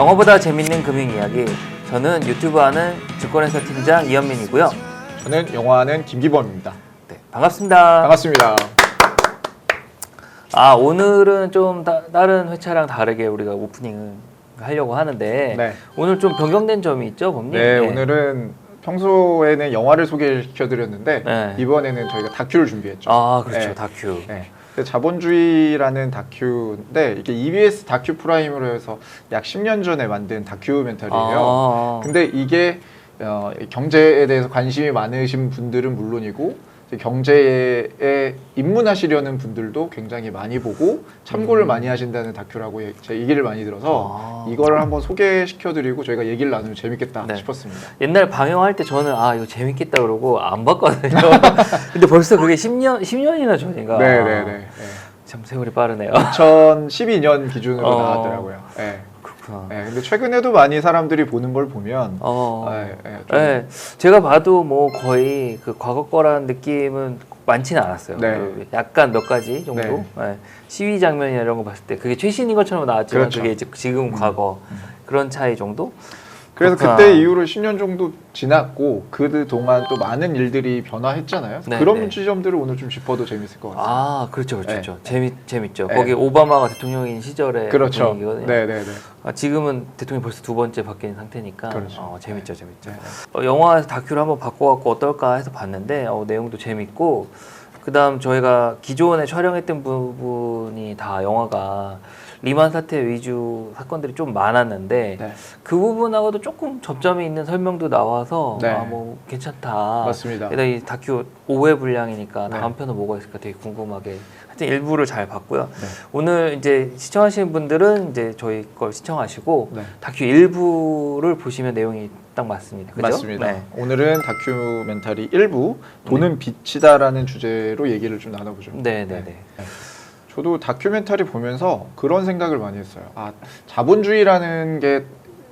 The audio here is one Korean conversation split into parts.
영어보다 재밌는 금융 이야기. 저는 유튜브 하는 증권회사 팀장 이현민이고요. 저는 영화하는 김기범입니다. 네, 반갑습니다. 반갑습니다. 오늘은 좀 다른 회차랑 다르게 우리가 오프닝을 하려고 하는데 네. 오늘 좀 변경된 점이 있죠, 범님? 네, 오늘은 평소에는 영화를 소개시켜드렸는데 네. 이번에는 저희가 다큐를 준비했죠. 그렇죠. 네. 다큐. 네. 자본주의라는 다큐인데 이게 EBS 다큐 프라임으로 해서 약 10년 전에 만든 다큐멘터리예요. 근데 이게 경제에 대해서 관심이 많으신 분들은 물론이고 경제에 입문하시려는 분들도 굉장히 많이 보고 참고를 많이 하신다는 다큐라고 제 얘기를 많이 들어서 이거를 한번 소개시켜드리고 저희가 얘기를 나누면 재밌겠다 네. 싶었습니다. 옛날 방영할 때 저는 이거 재밌겠다 그러고 안 봤거든요. 근데 벌써 그게 10년이나 전인가. 네네네. 참 세월이 빠르네요. 2012년 기준으로 나왔더라고요. 네. 그렇구나. 네, 근데 최근에도 많이 사람들이 보는 걸 보면 네, 제가 봐도 뭐 거의 그 과거 거라는 느낌은 많지는 않았어요. 네. 그 약간 몇 가지 정도 네. 시위 장면이나 이런 거 봤을 때 그게 최신인 것처럼 나왔지만 그렇죠. 그게 이제 지금 과거 그런 차이 정도? 그래서 그렇구나. 그때 이후로 10년 정도 지났고 그 동안 또 많은 일들이 변화했잖아요. 네, 그런 네. 지점들을 오늘 좀 짚어도 재밌을 것 같아요. 그렇죠. 네. 재밌죠. 네. 거기 오바마가 대통령인 시절의 그렇죠. 분위기거든요. 네네네. 지금은 대통령이 벌써 두 번째 바뀐 상태니까 그렇죠. 재밌죠. 네. 영화에서 다큐를 한번 바꿔갖고 어떨까 해서 봤는데 내용도 재밌고 그다음 저희가 기존에 촬영했던 부분이 다 영화가 리만 사태 위주 사건들이 좀 많았는데 네. 그 부분하고도 조금 접점이 있는 설명도 나와서 네. 뭐 괜찮다. 맞습니다. 게다가 이 다큐 5회 분량이니까 네. 다음 편은 뭐가 있을까 되게 궁금하게 하여튼 일부를 잘 봤고요. 네. 오늘 이제 시청하시는 분들은 이제 저희 걸 시청하시고 네. 다큐 일부를 보시면 내용이 딱 맞습니다. 그죠? 맞습니다. 네. 오늘은 다큐멘터리 1부 돈은 빛이다라는 주제로 얘기를 좀 나눠보죠. 네네네. 네. 저도 다큐멘터리 보면서 그런 생각을 많이 했어요. 자본주의라는 게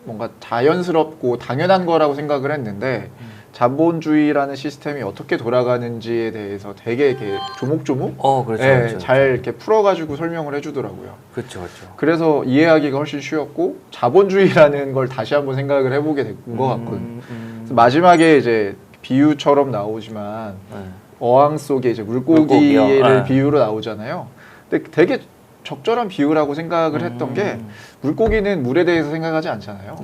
뭔가 자연스럽고 당연한 거라고 생각을 했는데 자본주의라는 시스템이 어떻게 돌아가는지에 대해서 되게 이렇게 조목조목 그렇죠. 잘 이렇게 풀어가지고 설명을 해주더라고요. 그렇죠. 그래서 이해하기가 훨씬 쉬웠고 자본주의라는 걸 다시 한번 생각을 해보게 된 것 같거든요. 그래서 마지막에 이제 비유처럼 나오지만 어항 속에 이제 물고기를 비유로 나오잖아요. 근데 되게 적절한 비유라고 생각을 했던 게 물고기는 물에 대해서 생각하지 않잖아요.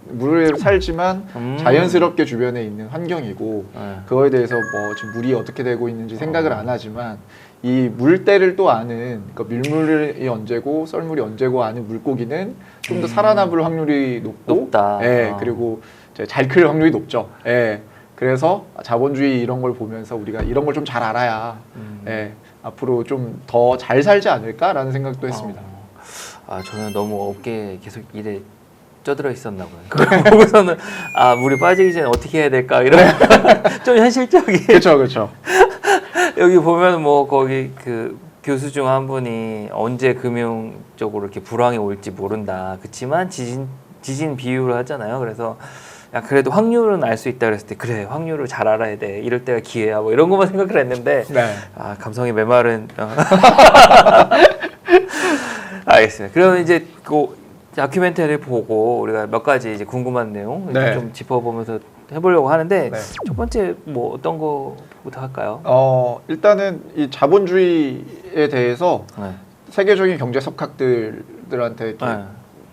물에 살지만 자연스럽게 주변에 있는 환경이고 그거에 대해서 뭐 지금 물이 어떻게 되고 있는지 생각을 안 하지만 이 물때를 또 아는 그러니까 밀물이 언제고 썰물이 언제고 아는 물고기는 좀 더 살아남을 확률이 높다. 그리고 잘 클 확률이 높죠. 그래서 자본주의 이런 걸 보면서 우리가 이런 걸 좀 잘 알아야 앞으로 좀 더 잘 살지 않을까라는 생각도 했습니다. 저는 너무 어깨에 계속 일에 쪄들어 있었나 보요. 그걸 보고서는 물이 빠지기 전에 어떻게 해야 될까 이런 좀 현실적인. 그렇죠. 여기 보면 뭐 거기 그 교수 중 한 분이 언제 금융적으로 이렇게 불황이 올지 모른다. 그렇지만 지진 비유를 하잖아요. 그래서 그래도 확률은 알 수 있다 그랬을 때 그래 확률을 잘 알아야 돼 이럴 때가 기회야 뭐 이런 것만 생각을 했는데 감성이 메마른 알겠습니다. 그럼 이제 그 다큐멘터리를 보고 우리가 몇 가지 이제 궁금한 내용 좀 짚어보면서 해보려고 하는데 첫 번째 뭐 어떤 거부터 할까요? 일단은 이 자본주의에 대해서 세계적인 경제 석학들한테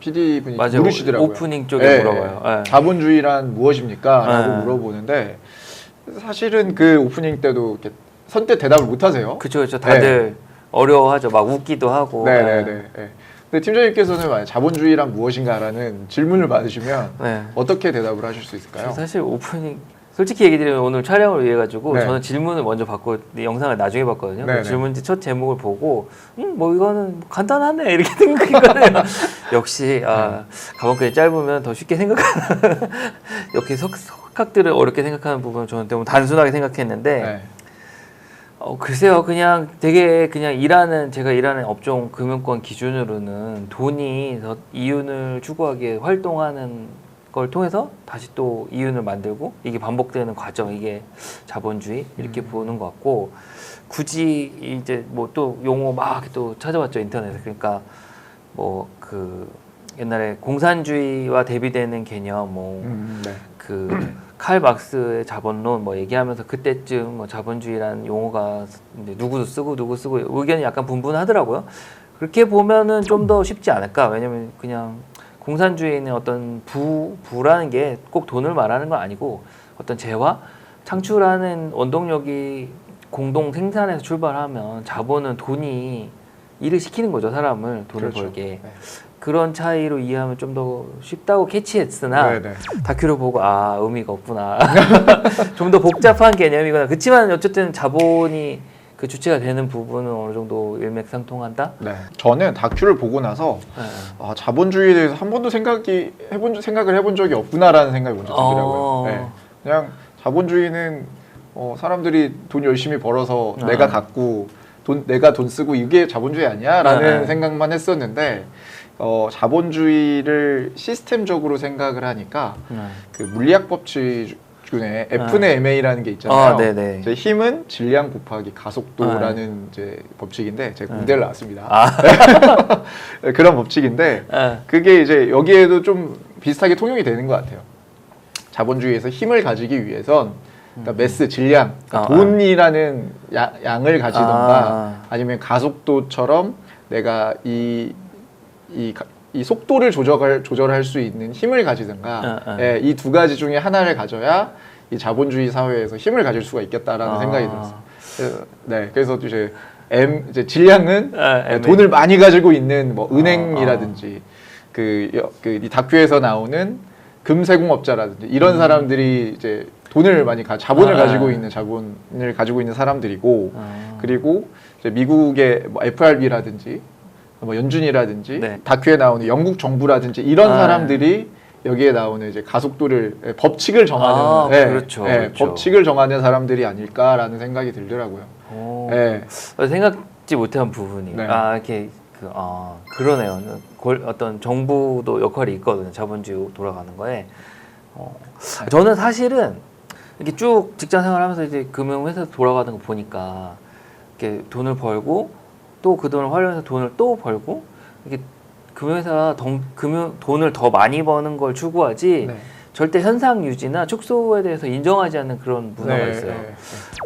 PD분이 물으시더라고요. 오프닝 쪽에 물어봐요. 자본주의란 무엇입니까? 라고 물어보는데 사실은 그 오프닝 때도 이렇게 선뜻 대답을 못 하세요. 그렇죠. 다들 어려워하죠. 막 웃기도 하고. 근데 팀장님께서는 만약 자본주의란 무엇인가라는 질문을 받으시면 어떻게 대답을 하실 수 있을까요? 사실 오프닝 솔직히 얘기 드리면 오늘 촬영을 위해 가지고 저는 질문을 먼저 받고 영상을 나중에 봤거든요. 그 질문지 첫 제목을 보고 뭐 이거는 간단하네 이렇게 생각했거든요. 역시 가방끈이 짧으면 더 쉽게 생각하는 이렇게 석학들을 어렵게 생각하는 부분은 저는 너무 단순하게 생각했는데 글쎄요, 되게 제가 일하는 업종 금융권 기준으로는 돈이 더 이윤을 추구하기에 활동하는 걸 통해서 다시 또 이윤을 만들고 이게 반복되는 과정, 이게 자본주의 이렇게 보는 것 같고 굳이 이제 뭐 또 용어 막 또 찾아봤죠 인터넷에. 그러니까 뭐 그 옛날에 공산주의와 대비되는 개념, 뭐 네. 그 칼 막스의 자본론 뭐 얘기하면서 그때쯤 뭐 자본주의라는 용어가 이제 누구도 쓰고 누구 쓰고 의견이 약간 분분하더라고요. 그렇게 보면은 좀 더 쉽지 않을까? 왜냐면 그냥 공산주의는 어떤 부라는 게 꼭 돈을 말하는 건 아니고 어떤 재화, 창출하는 원동력이 공동 생산에서 출발하면 자본은 돈이 일을 시키는 거죠. 사람을 돈을 그렇죠. 벌게. 네. 그런 차이로 이해하면 좀 더 쉽다고 캐치했으나 네네. 다큐를 보고 아 의미가 없구나. 좀 더 복잡한 개념이구나. 그렇지만 어쨌든 자본이 그 주체가 되는 부분은 어느 정도 일맥상통한다. 네. 저는 다큐를 보고 나서 네. 자본주의에 대해서 한 번도 생각을 해본 적이 없구나라는 생각이 먼저 들더라고요. 네. 그냥 자본주의는 사람들이 돈 열심히 벌어서 내가 갖고 내가 돈 쓰고 이게 자본주의 아니야라는 생각만 했었는데 자본주의를 시스템적으로 생각을 하니까 그 물리학 법칙 중에 F분의 MA라는 게 있잖아요. 이제 힘은 질량 곱하기 가속도라는 이제 법칙인데 제가 공대를 나왔습니다. 그런 법칙인데 그게 이제 여기에도 좀 비슷하게 통용이 되는 것 같아요. 자본주의에서 힘을 가지기 위해선 그러니까 매스 질량, 그러니까 돈이라는 양을 가지던가 아니면 가속도처럼 내가 이 속도를 조절할 수 있는 힘을 가지든가 이 두 가지 중에 하나를 가져야 이 자본주의 사회에서 힘을 가질 수가 있겠다라는 생각이 들었어요. 그래서 이제 질량은 돈을 많이 가지고 있는 뭐 은행이라든지 이 다큐에서 나오는 금세공업자라든지 이런 사람들이 이제 돈을 많이 자본을 가지고 있는 사람들이고 그리고 이제 미국의 뭐 FRB라든지 뭐 연준이라든지 다큐에 나오는 영국 정부라든지 이런 사람들이 여기에 나오는 이제 가속도를 법칙을 정하는 그렇죠. 법칙을 정하는 사람들이 아닐까라는 생각이 들더라고요. 생각지 못한 부분이 이렇게 그러네요. 어떤 정부도 역할이 있거든요. 자본주의 돌아가는 거에. 저는 사실은 이렇게 쭉 직장 생활하면서 이제 금융회사에서 돌아가는 거 보니까 이렇게 돈을 벌고 또 그 돈을 활용해서 돈을 또 벌고 이게 금융회사가 돈을 더 많이 버는 걸 추구하지 절대 현상 유지나 축소에 대해서 인정하지 않는 그런 문화가 있어요.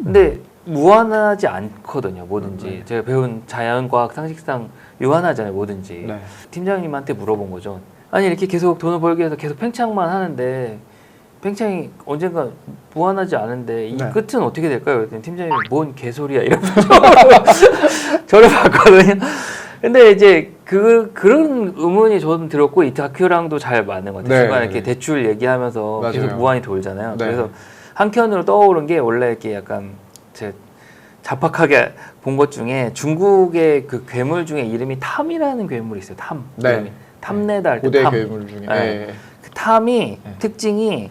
근데 무한하지 않거든요, 뭐든지. 제가 배운 자연과학 상식상 유한하잖아요, 뭐든지. 팀장님한테 물어본 거죠. 아니 이렇게 계속 돈을 벌기 위해서 계속 팽창만 하는데 팽창이 언젠가 무한하지 않은데 이 끝은 어떻게 될까요? 그랬더니 팀장님이 뭔 개소리야 이러면서 저를 봤거든요. 근데 이제 그런 의문이 저는 들었고 이 다큐랑도 잘 맞는 것 같아요. 중간에 이렇게 대출 얘기하면서 계속 무한히 돌잖아요. 그래서 한켠으로 떠오른 게 원래 이렇게 약간 제 잡학하게 본 것 중에 중국의 그 괴물 중에 이름이 탐이라는 괴물이 있어요. 탐. 탐내다 할 때 고대 탐. 괴물 중에 그 탐이 특징이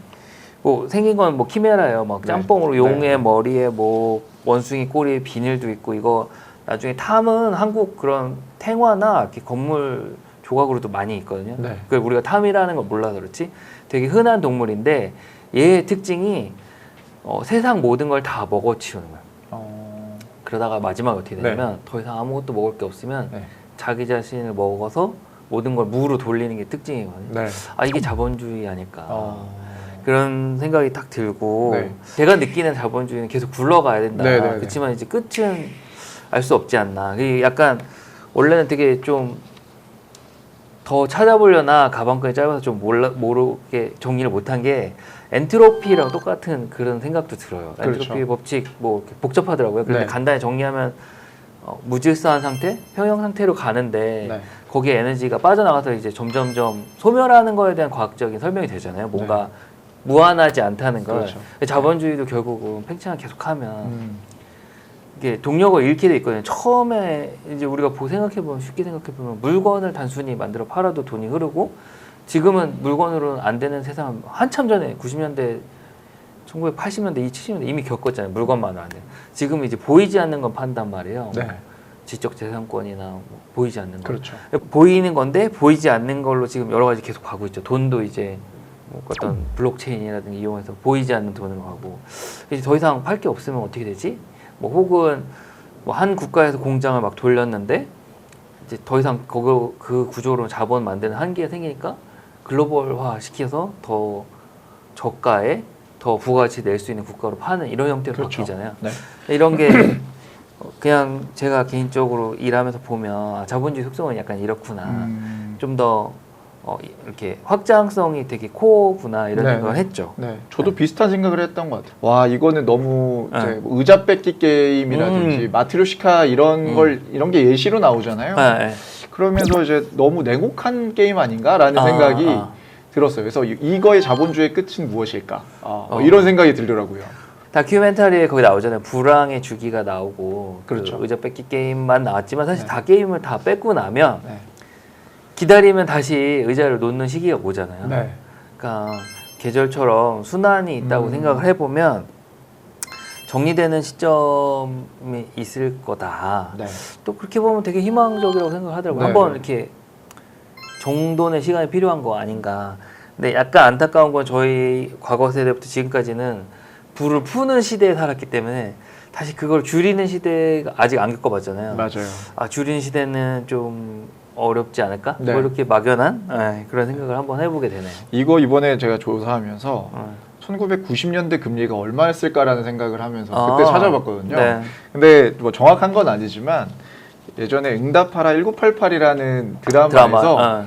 뭐 생긴 건 뭐 키메라예요. 막 짬뽕으로 용의 머리에 뭐 원숭이 꼬리에 비늘도 있고 이거 나중에 탐은 한국 그런 탱화나 이렇게 건물 조각으로도 많이 있거든요. 그 우리가 탐이라는 걸 몰라서 그렇지 되게 흔한 동물인데 얘의 특징이 세상 모든 걸 다 먹어치우는 거예요. 그러다가 마지막에 어떻게 되냐면 더 이상 아무것도 먹을 게 없으면 자기 자신을 먹어서 모든 걸 무로 돌리는 게 특징이거든요. 이게 자본주의 아닐까. 그런 생각이 딱 들고 제가 느끼는 자본주의는 계속 굴러가야 된다. 그렇지만 이제 끝은 알 수 없지 않나. 약간 원래는 되게 좀 더 찾아보려나 가방끈이 짧아서 좀 모르게 정리를 못한 게 엔트로피랑 똑같은 그런 생각도 들어요. 엔트로피 법칙 뭐 이렇게 복잡하더라고요. 그런데 간단히 정리하면 무질서한 상태, 평형 상태로 가는데 거기에 에너지가 빠져나가서 이제 점점점 소멸하는 거에 대한 과학적인 설명이 되잖아요. 뭔가 무한하지 않다는 걸. 자본주의도 결국은 팽창을 계속하면 이게 동력을 잃게 돼 있거든요. 처음에 이제 우리가 생각해보면 쉽게 생각해보면 물건을 단순히 만들어 팔아도 돈이 흐르고 지금은 물건으로는 안 되는 세상 한참 전에 90년대 1980년대, 70년대 이미 겪었잖아요. 물건만은 안 돼. 지금 이제 보이지 않는 건 판단 말이에요. 지적 재산권이나 뭐 보이지 않는 거. 보이는 건데 보이지 않는 걸로 지금 여러 가지 계속 가고 있죠. 돈도 이제 뭐 어떤 블록체인이라든지 이용해서 보이지 않는 돈으로 가고 이제 더 이상 팔 게 없으면 어떻게 되지? 뭐 혹은 뭐 한 국가에서 공장을 막 돌렸는데 이제 더 이상 그 구조로 자본 만드는 한계가 생기니까 글로벌화 시켜서 더 저가에 더 부가가치 낼 수 있는 국가로 파는 이런 형태로 그렇죠. 바뀌잖아요. 네. 이런 게 그냥 제가 개인적으로 일하면서 보면 자본주의 속성은 약간 이렇구나. 좀 더 이렇게 확장성이 되게 코어구나 이런 네, 생각을 네. 했죠. 네, 저도 비슷한 생각을 했던 것 같아요. 와, 이거는 너무 이제 뭐 의자 뺏기 게임이라든지 마트리오시카 이런 게 예시로 나오잖아요. 네. 그러면서 이제 너무 냉혹한 게임 아닌가라는 생각이 들었어요. 그래서 이거의 자본주의의 끝은 무엇일까? 이런 생각이 들더라고요. 다큐멘터리에 거기 나오잖아요. 불황의 주기가 나오고 그렇죠. 그 의자 뺏기 게임만 나왔지만 사실 네. 다 게임을 다 뺏고 나면 네. 기다리면 다시 의자를 놓는 시기가 오잖아요. 네. 그러니까 계절처럼 순환이 있다고 생각을 해보면 정리되는 시점이 있을 거다. 네. 또 그렇게 보면 되게 희망적이라고 생각하더라고요. 네, 한번 네. 이렇게 정돈의 시간이 필요한 거 아닌가. 근데 약간 안타까운 건 저희 과거 세대부터 지금까지는 불을 푸는 시대에 살았기 때문에 다시 그걸 줄이는 시대가 아직 안 겪어봤잖아요. 맞아요. 줄이는 시대는 좀 어렵지 않을까? 네. 뭐 이렇게 막연한 그런 생각을 한번 해보게 되네요. 이거 이번에 제가 조사하면서 1990년대 금리가 얼마였을까라는 생각을 하면서 그때 찾아봤거든요. 네. 근데 뭐 정확한 건 아니지만 예전에 응답하라 1988이라는 드라마에서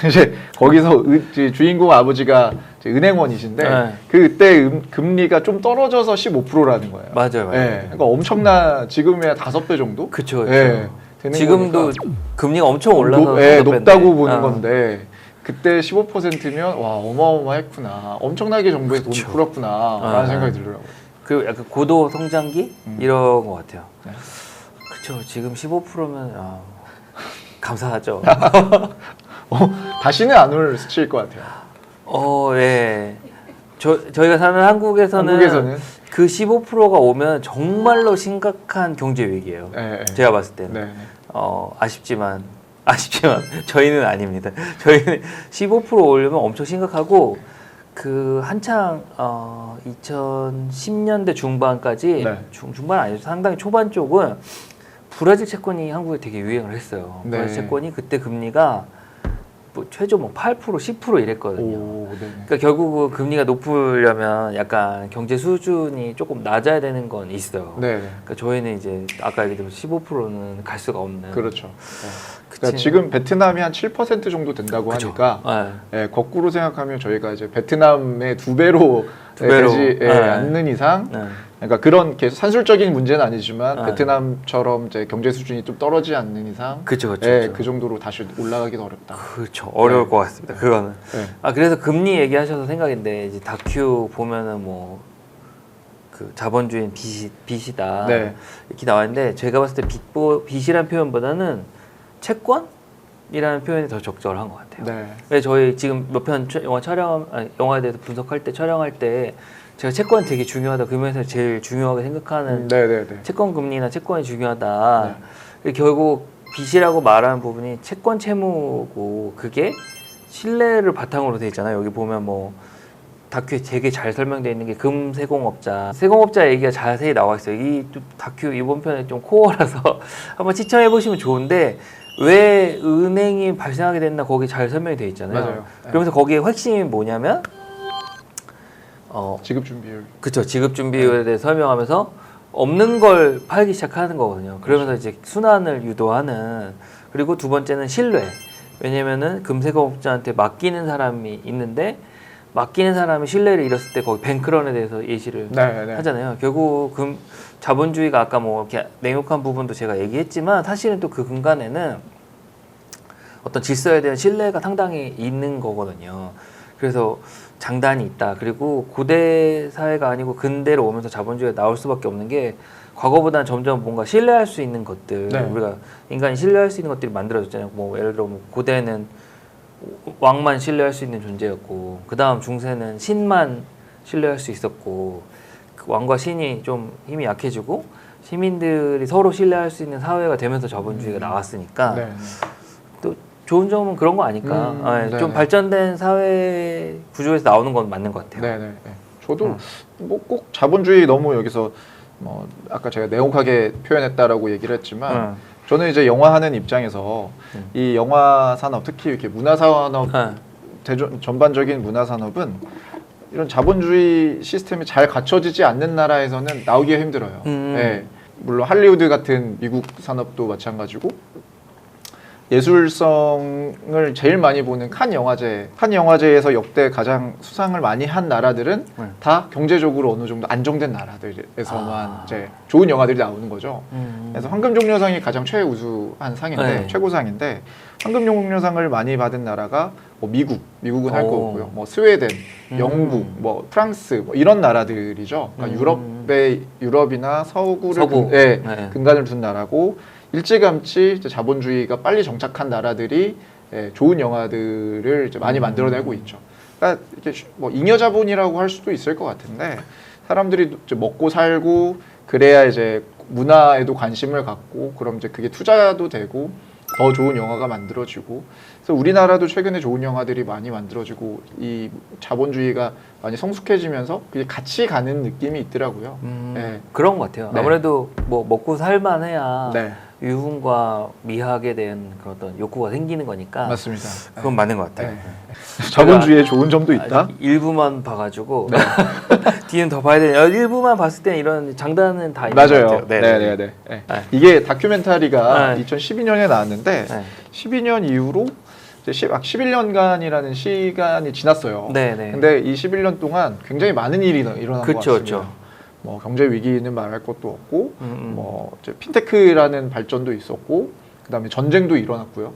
이제 거기서 주인공 아버지가 이제 은행원이신데 네. 그때 금리가 좀 떨어져서 15%라는 거예요. 맞아요. 네. 그러니까 엄청나 지금의 5배 정도? 그쵸. 네. 되는 지금도 거니까 금리가 엄청 올라서 높다고 보는 건데 그때 15%면 와 어마어마했구나. 엄청나게 정부에서 돈을 풀었구나라는 생각이 들더라고요. 그리고 약간 고도 성장기 이런 것 같아요. 네. 그렇죠. 지금 15%면 감사하죠. 다시는 안 올 수치일 것 같아요. 예. 저희가 사는 한국에서는 그 15%가 오면 정말로 심각한 경제 위기예요. 네, 제가 봤을 때는. 네. 아쉽지만 저희는 아닙니다. 저희는 15% 오르면 엄청 심각하고 그 한창 2010년대 중반까지 네. 중반 아니죠. 상당히 초반 쪽은 브라질 채권이 한국에 되게 유행을 했어요. 네. 브라질 채권이 그때 금리가 뭐 최저 8% 10% 이랬거든요. 그러니까 결국 금리가 높으려면 약간 경제 수준이 조금 낮아야 되는 건 있어요. 네. 그러니까 저희는 이제 아까 얘기했던 15%는 갈 수가 없는. 그렇죠. 그러니까 지금 베트남이 한 7% 정도 된다고 그쵸. 하니까 거꾸로 생각하면 저희가 이제 베트남의 2배로 되지 않는 이상 그러니까 그런 계속 산술적인 문제는 아니지만 베트남처럼 이제 경제 수준이 좀 떨어지지 않는 이상 그쵸. 그 정도로 다시 올라가기도 어렵다. 그렇죠. 어려울 것 같습니다. 그거는. 그래서 금리 얘기하셔서 생각인데 이제 다큐 보면은 뭐 그 자본주의는 빚이다 이렇게 나왔는데 제가 봤을 때 빚이란 표현보다는 채권이라는 표현이 더 적절한 것 같아요. 왜 저희 지금 몇 편 영화에 대해서 분석할 때 촬영할 때 제가 채권 되게 중요하다. 그러면서 제일 중요하게 생각하는 채권 금리나 채권이 중요하다. 결국 빚이라고 말하는 부분이 채권 채무고 그게 신뢰를 바탕으로 돼 있잖아요. 여기 보면 뭐 다큐에 되게 잘 설명되어 있는 게 금세공업자 얘기가 자세히 나와 있어요. 이 다큐 이번 편에 좀 코어라서 한번 시청해 보시면 좋은데 왜 은행이 발생하게 됐나 거기 잘 설명이 되어 있잖아요. 맞아요. 그러면서 거기에 핵심이 뭐냐면 지급 준비율. 그렇죠. 지급 준비율에 대해서 설명하면서 없는 걸 팔기 시작하는 거거든요. 그러면서 이제 순환을 유도하는 그리고 두 번째는 신뢰. 왜냐면은 금세공업자한테 맡기는 사람이 있는데 맡기는 사람이 신뢰를 잃었을 때 거기 뱅크런에 대해서 예시를 하잖아요. 결국 자본주의가 아까 뭐 이렇게 냉혹한 부분도 제가 얘기했지만 사실은 또 그 근간에는 어떤 질서에 대한 신뢰가 상당히 있는 거거든요. 그래서 장단이 있다. 그리고 고대 사회가 아니고 근대로 오면서 자본주의가 나올 수밖에 없는 게 과거보다는 점점 뭔가 신뢰할 수 있는 것들 우리가 인간이 신뢰할 수 있는 것들이 만들어졌잖아요. 뭐 예를 들어 뭐 고대는 왕만 신뢰할 수 있는 존재였고 그 다음 중세는 신만 신뢰할 수 있었고 그 왕과 신이 좀 힘이 약해지고 시민들이 서로 신뢰할 수 있는 사회가 되면서 자본주의가 나왔으니까 또 좋은 점은 그런 거 아닐까. 좀 발전된 사회 구조에서 나오는 건 맞는 것 같아요. 저도 뭐 꼭 자본주의 너무 여기서 뭐 아까 제가 냉혹하게 표현했다라고 얘기를 했지만 저는 이제 영화 하는 입장에서 이 영화 산업, 특히 이렇게 문화 산업, 전반적인 문화 산업은 이런 자본주의 시스템이 잘 갖춰지지 않는 나라에서는 나오기가 힘들어요. 네. 물론 할리우드 같은 미국 산업도 마찬가지고, 예술성을 제일 많이 보는 칸 영화제에서 역대 가장 수상을 많이 한 나라들은 다 경제적으로 어느 정도 안정된 나라들에서만 이제 좋은 영화들이 나오는 거죠. 그래서 황금종려상이 가장 최우수한 상인데, 최고상인데, 황금종려상을 많이 받은 나라가 뭐 미국은 할 거고요. 뭐 스웨덴, 영국, 뭐 프랑스, 뭐 이런 나라들이죠. 그러니까 유럽이나 서구를 근간을 둔 나라고, 일찌감치 이제 자본주의가 빨리 정착한 나라들이 좋은 영화들을 이제 많이 만들어내고 있죠. 그러니까 이렇게 뭐 잉여 자본이라고 할 수도 있을 것 같은데, 사람들이 이제 먹고 살고 그래야 이제 문화에도 관심을 갖고, 그럼 이제 그게 투자도 되고 더 좋은 영화가 만들어지고, 그래서 우리나라도 최근에 좋은 영화들이 많이 만들어지고, 이 자본주의가 많이 성숙해지면서 그게 같이 가는 느낌이 있더라고요. 네. 그런 것 같아요. 네. 아무래도 뭐 먹고 살만해야 네. 유흥과 미학에 대한 그런 어떤 욕구가 생기는 거니까. 맞습니다. 그건 맞는 것 같아요. 자본주의에 좋은 점도 있다. 일부만 봐가지고 뒤는 더 봐야 되냐. 일부만 봤을 때는 이런 장단은 다 있는 맞아요. 것 같아요. 네네네. 이게 다큐멘터리가 2012년에 나왔는데 12년 이후로 이제 11년간이라는 시간이 지났어요. 네네. 근데 이 11년 동안 굉장히 많은 일이 일어난 것 같습니다. 뭐 경제 위기는 말할 것도 없고, 뭐 이제 핀테크라는 발전도 있었고, 그다음에 전쟁도 일어났고요.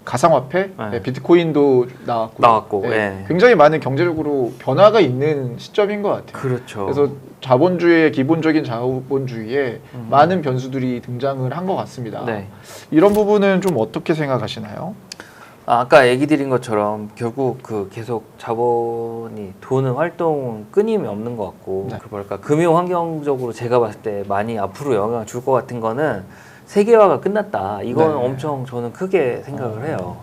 가상화폐, 비트코인도 나왔고, 굉장히 많은 경제적으로 변화가 있는 시점인 것 같아요. 그렇죠. 그래서 자본주의의 기본적인 자본주의에 많은 변수들이 등장을 한 것 같습니다. 이런 부분은 좀 어떻게 생각하시나요? 아까 얘기 드린 것처럼 결국 그 계속 자본이 도는 활동은 끊임이 없는 것 같고, 그 뭐랄까 금융 환경적으로 제가 봤을 때 많이 앞으로 영향을 줄 것 같은 거는 세계화가 끝났다. 이건 엄청 저는 크게 생각을 해요.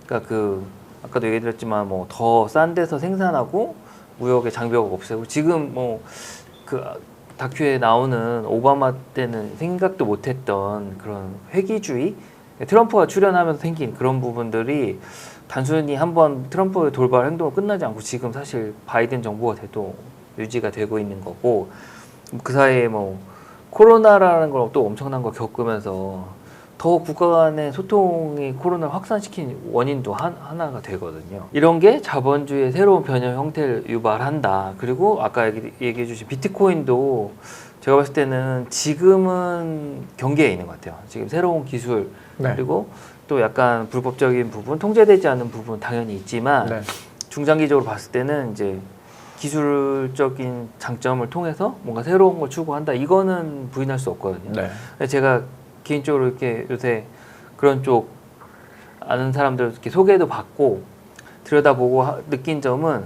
그러니까 그 아까도 얘기 드렸지만 뭐 더 싼 데서 생산하고 무역의 장벽을 없애고, 지금 뭐 그 다큐에 나오는 오바마 때는 생각도 못했던 그런 회기주의, 트럼프가 출연하면서 생긴 그런 부분들이 단순히 한번 트럼프의 돌발 행동으로 끝나지 않고 지금 사실 바이든 정부가 돼도 유지가 되고 있는 거고, 그 사이에 뭐 코로나라는 걸 또 엄청난 걸 겪으면서 더 국가 간의 소통이 코로나를 확산시킨 원인도 하나가 되거든요. 이런 게 자본주의의 새로운 변형 형태를 유발한다. 그리고 아까 얘기해 주신 비트코인도 제가 봤을 때는 지금은 경계에 있는 것 같아요. 지금 새로운 기술, 그리고 또 약간 불법적인 부분, 통제되지 않는 부분 당연히 있지만 중장기적으로 봤을 때는 이제 기술적인 장점을 통해서 뭔가 새로운 걸 추구한다. 이거는 부인할 수 없거든요. 제가 개인적으로 이렇게 요새 그런 쪽 아는 사람들 이렇게 소개도 받고 들여다보고 느낀 점은,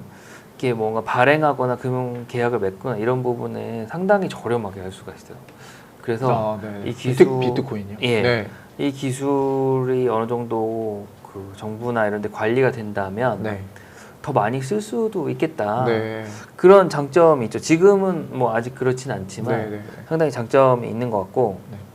이렇게 뭔가 발행하거나 금융 계약을 맺거나 이런 부분에 상당히 저렴하게 할 수가 있어요. 그래서 이 기술, 비트코인이요? 이 기술이 어느 정도 그 정부나 이런 데 관리가 된다면 더 많이 쓸 수도 있겠다. 그런 장점이 있죠. 지금은 뭐 아직 그렇진 않지만 상당히 장점이 있는 것 같고.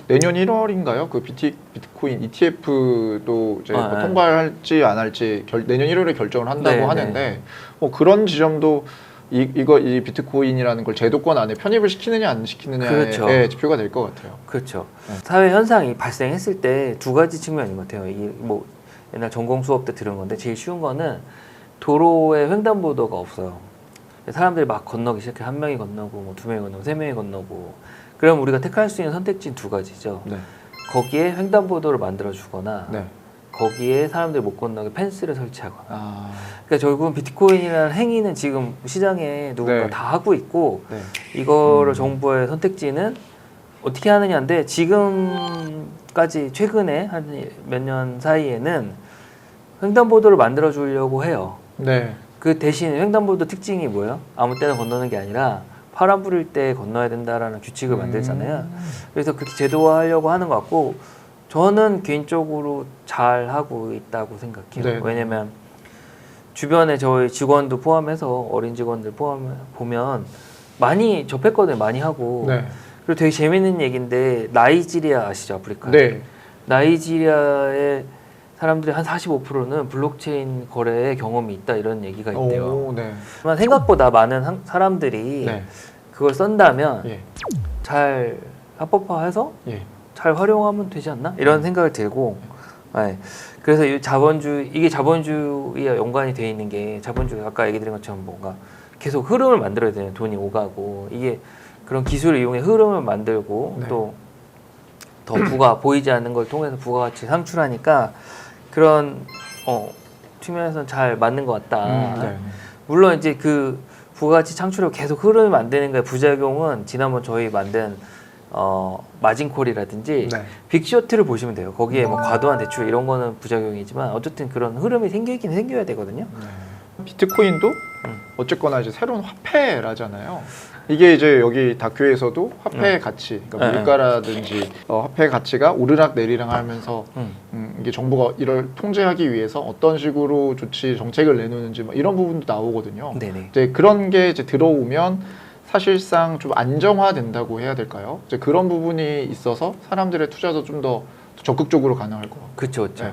내년 1월인가요? 그 비트코인 ETF도 이제 뭐 통과할지 안 할지 내년 1월에 결정을 한다고 하는데, 뭐 그런 지점도 이 비트코인이라는 걸 제도권 안에 편입을 시키느냐 안 시키느냐의 지표가 될 것 같아요. 그렇죠. 사회 현상이 발생했을 때 두 가지 측면인 것 같아요. 이게 뭐 옛날 전공 수업 때 들은 건데, 제일 쉬운 거는 도로에 횡단보도가 없어요. 사람들이 막 건너기 시작해. 한 명이 건너고, 뭐 두 명이 건너고, 세 명이 건너고. 그럼 우리가 택할 수 있는 선택지는 두 가지죠. 거기에 횡단보도를 만들어 주거나, 거기에 사람들이 못 건너게 펜스를 설치하거나. 그러니까 결국은 비트코인이라는 행위는 지금 시장에 누군가 다 하고 있고, 이거를 정부의 선택지는 어떻게 하느냐인데, 지금까지 최근에 한 몇 년 사이에는 횡단보도를 만들어 주려고 해요. 그 대신 횡단보도 특징이 뭐예요? 아무 때나 건너는 게 아니라 파란 불일 때 건너야 된다라는 규칙을 만들잖아요. 그래서 그렇게 제도화하려고 하는 것 같고, 저는 개인적으로 잘 하고 있다고 생각해요. 왜냐면 주변에 저희 직원도 포함해서 어린 직원들 보면 많이 접했거든요. 많이 하고. 그리고 되게 재밌는 얘기인데 나이지리아 아시죠? 아프리카. 네. 나이지리아의 사람들이 한 45%는 블록체인 거래에 경험이 있다 이런 얘기가 있대요. 오, 네. 하지만 생각보다 많은 사람들이 네. 그걸 쓴다면 예. 잘 합법화해서 예. 잘 활용하면 되지 않나? 이런 생각이 들고 네. 그래서 이 이게 자본주의와 연관이 돼 있는 게 자본주의 아까 얘기 드린 것처럼 뭔가 계속 흐름을 만들어야 되는 돈이 오가고 이게 그런 기술을 이용해 흐름을 만들고 네. 또 더 부가 보이지 않는 걸 통해서 부가가치 창출하니까 그런 측면에서는 잘 맞는 것 같다. 네. 물론 이제 그 부가가치 창출을 계속 흐름을 만드는 거의 부작용은 지난번 저희 만든 마진콜이라든지 네. 빅쇼트를 보시면 돼요. 거기에 뭐 과도한 대출 이런 거는 부작용이지만 어쨌든 그런 흐름이 생기긴 생겨야 되거든요. 네. 비트코인도 어쨌거나 이제 새로운 화폐라잖아요. 이게 이제 여기 다큐에서도 화폐의 가치, 그러니까 물가라든지 화폐의 가치가 오르락 내리락 하면서 이게 정부가 이를 통제하기 위해서 어떤 식으로 조치 정책을 내놓는지 뭐 이런 부분도 나오거든요. 네네. 이제 그런 게 이제 들어오면 사실상 좀 안정화된다고 해야 될까요? 이제 그런 부분이 있어서 사람들의 투자도 좀 더 적극적으로 가능할 것 같아요. 그렇죠, 그렇죠. 네.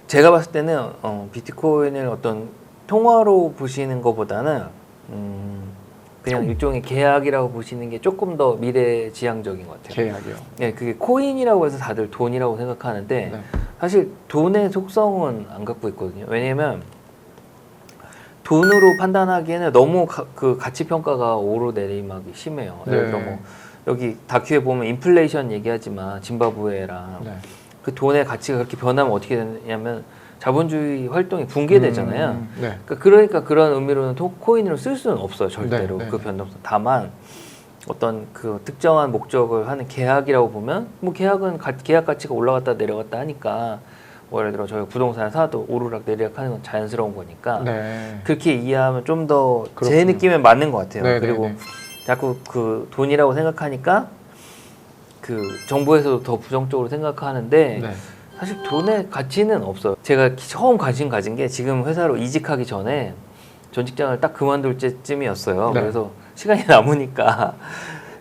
제가 봤을 때는 비트코인을 어떤 통화로 보시는 것보다는 그냥 일종의 계약이라고 보시는 게 조금 더 미래지향적인 것 같아요. 계약이요. 네, 그게 코인이라고 해서 다들 돈이라고 생각하는데 네. 사실 돈의 속성은 안 갖고 있거든요. 왜냐하면 돈으로 판단하기에는 너무 그 가치 평가가 오르내리막이 심해요. 네. 예를 들어 뭐 여기 다큐에 보면 인플레이션 얘기하지만 짐바브웨랑 네. 그 돈의 가치가 그렇게 변하면 어떻게 되냐면 자본주의 활동이 붕괴되잖아요. 네. 그러니까 그런 의미로는 코인으로 쓸 수는 없어요, 절대로. 네, 네. 그 변동성. 다만 어떤 그 특정한 목적을 하는 계약이라고 보면 뭐 계약은 계약 가치가 올라갔다 내려갔다 하니까 뭐 예를 들어 저희 부동산을 사도 오르락 내리락 하는 건 자연스러운 거니까 네. 그렇게 이해하면 좀 더 제 그렇군요. 느낌에 맞는 것 같아요. 네, 그리고 네, 네. 자꾸 그 돈이라고 생각하니까 그 정부에서도 더 부정적으로 생각하는데 네. 사실 돈의 가치는 없어요. 제가 처음 관심 가진 게 지금 회사로 이직하기 전에 전 직장을 딱 그만둘 때쯤이었어요. 네. 그래서 시간이 남으니까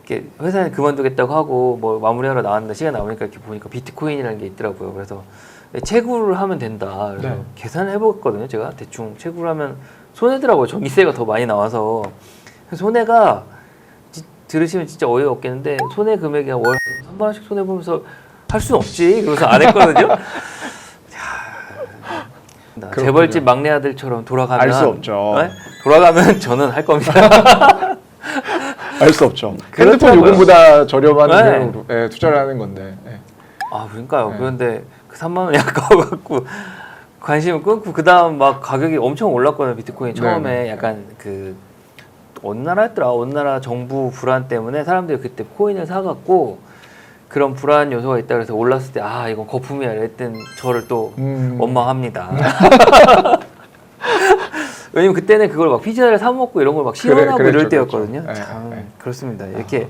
이렇게 회사는 그만두겠다고 하고 뭐 마무리하러 나왔는데 시간 남으니까 이렇게 보니까 비트코인이라는 게 있더라고요. 그래서 채굴을 하면 된다. 그래서 네. 계산을 해봤거든요. 제가 대충 채굴을 하면 손해더라고요. 전기세가 더 많이 나와서 손해가 들으시면 진짜 어이가 없겠는데 손해 금액이 월 3만 원씩 손해 보면서 할 수는 없지. 그래서 안 했거든요. 재벌집 막내 아들처럼 돌아가면 알 수 없죠. 네? 돌아가면 저는 할 겁니다. 알 수 없죠. 그렇더라고요. 핸드폰 요금보다 저렴한 네. 비용으로 투자를 하는 건데. 네. 아 그러니까요. 네. 그런데 그 3만 원이 아까워갖고 관심을 끊고 그 다음 막 가격이 엄청 올랐거든요. 비트코인 처음에 네, 네. 약간 그 어느 나라였더라. 어느 나라 정부 불안 때문에 사람들이 그때 코인을 사갖고 그런 불안 요소가 있다 그래서 올랐을 때 아 이건 거품이야 이랬던 저를 또 원망합니다. 왜냐면 그때는 그걸 막 피자를 사 먹고 이런 걸 막 시연하고 그랬죠, 이럴 그랬죠. 때였거든요. 네, 참 네. 그렇습니다. 이렇게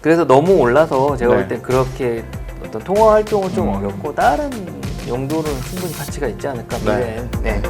그래서 너무 올라서 제가 네. 볼 땐 그렇게 어떤 통화 활동은 좀 음. 어렵고 다른 용도로는 충분히 가치가 있지 않을까. 네. 네.